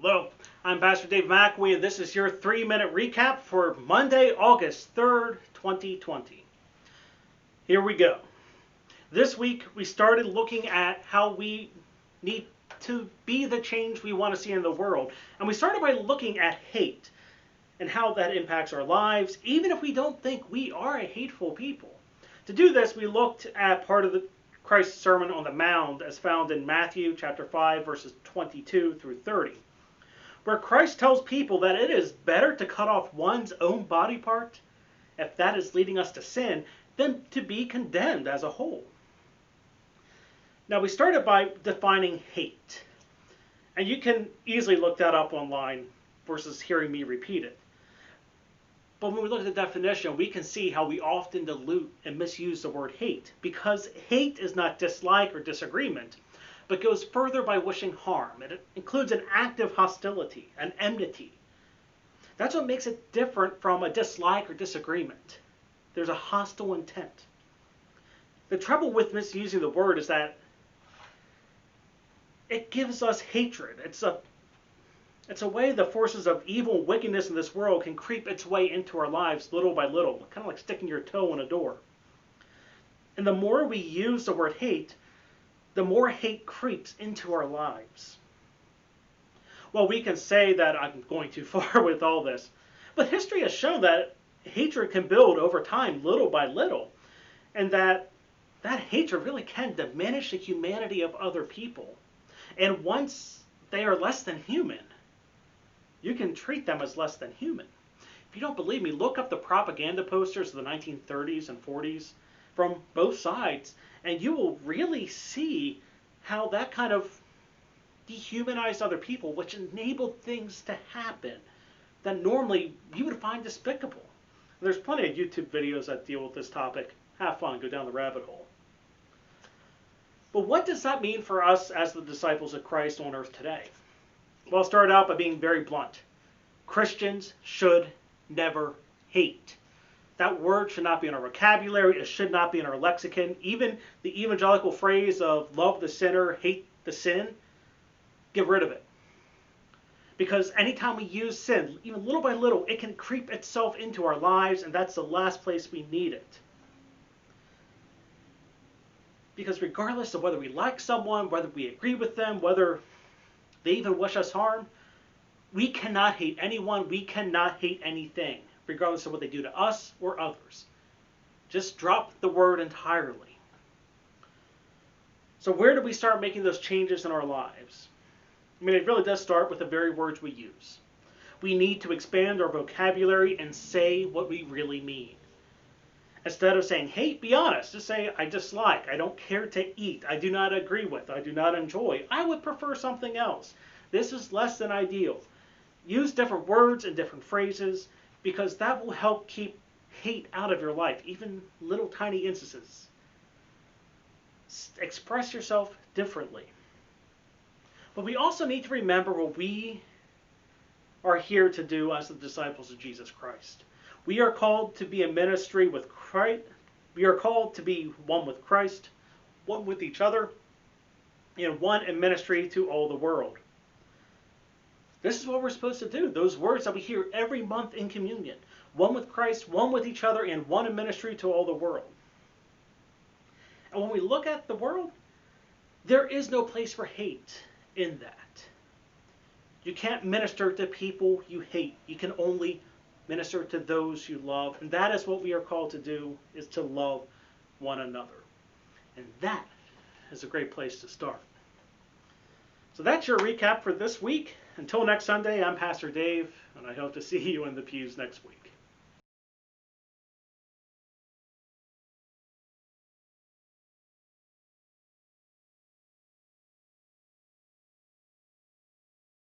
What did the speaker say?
Hello, I'm Pastor Dave McAwee, and this is your 3-minute recap for Monday, August 3rd, 2020. Here we go. This week, we started looking at how we need to be the change we want to see in the world. And we started by looking at hate and how that impacts our lives, even if we don't think we are a hateful people. To do this, we looked at part of Christ's Sermon on the Mount as found in Matthew chapter 5, verses 22 through 30. Where Christ tells people that it is better to cut off one's own body part, if that is leading us to sin, than to be condemned as a whole. Now, we started by defining hate. And you can easily look that up online versus hearing me repeat it. But when we look at the definition, we can see how we often dilute and misuse the word hate, because hate is not dislike or disagreement, but goes further by wishing harm. It includes an active hostility, an enmity. That's what makes it different from a dislike or disagreement. There's a hostile intent. The trouble with misusing the word is that it gives us hatred. It's a way the forces of evil and wickedness in this world can creep its way into our lives little by little, kind of like sticking your toe in a door. And the more we use the word hate, the more hate creeps into our lives. Well, we can say that I'm going too far with all this, but history has shown that hatred can build over time, little by little, and that hatred really can diminish the humanity of other people. And once they are less than human, you can treat them as less than human. If you don't believe me, look up the propaganda posters of the 1930s and 40s from both sides, and you will really see how that kind of dehumanized other people, which enabled things to happen that normally you would find despicable. There's plenty of YouTube videos that deal with this topic. Have fun, go down the rabbit hole. But what does that mean for us as the disciples of Christ on earth today? Well, I'll start out by being very blunt. Christians should never hate. That word should not be in our vocabulary. It should not be in our lexicon. Even the evangelical phrase of love the sinner, hate the sin, get rid of it. Because anytime we use sin, even little by little, it can creep itself into our lives, and that's the last place we need it. Because regardless of whether we like someone, whether we agree with them, whether they even wish us harm, we cannot hate anyone, we cannot hate anything, regardless of what they do to us or others. Just drop the word entirely. So where do we start making those changes in our lives? I mean, it really does start with the very words we use. We need to expand our vocabulary and say what we really mean. Instead of saying hate, be honest. Just say, I dislike, I don't care to eat, I do not agree with, I do not enjoy. I would prefer something else. This is less than ideal. Use different words and different phrases, because that will help keep hate out of your life, even little tiny instances. Express yourself differently. But we also need to remember what we are here to do as the disciples of Jesus Christ. We are called to be a ministry with Christ. We are called to be one with Christ, one with each other, and one in ministry to all the world. This is what we're supposed to do. Those words that we hear every month in communion. One with Christ, one with each other, and one in ministry to all the world. And when we look at the world, there is no place for hate in that. You can't minister to people you hate. You can only minister to those you love. And that is what we are called to do, is to love one another. And that is a great place to start. So that's your recap for this week. Until next Sunday, I'm Pastor Dave, and I hope to see you in the pews next week.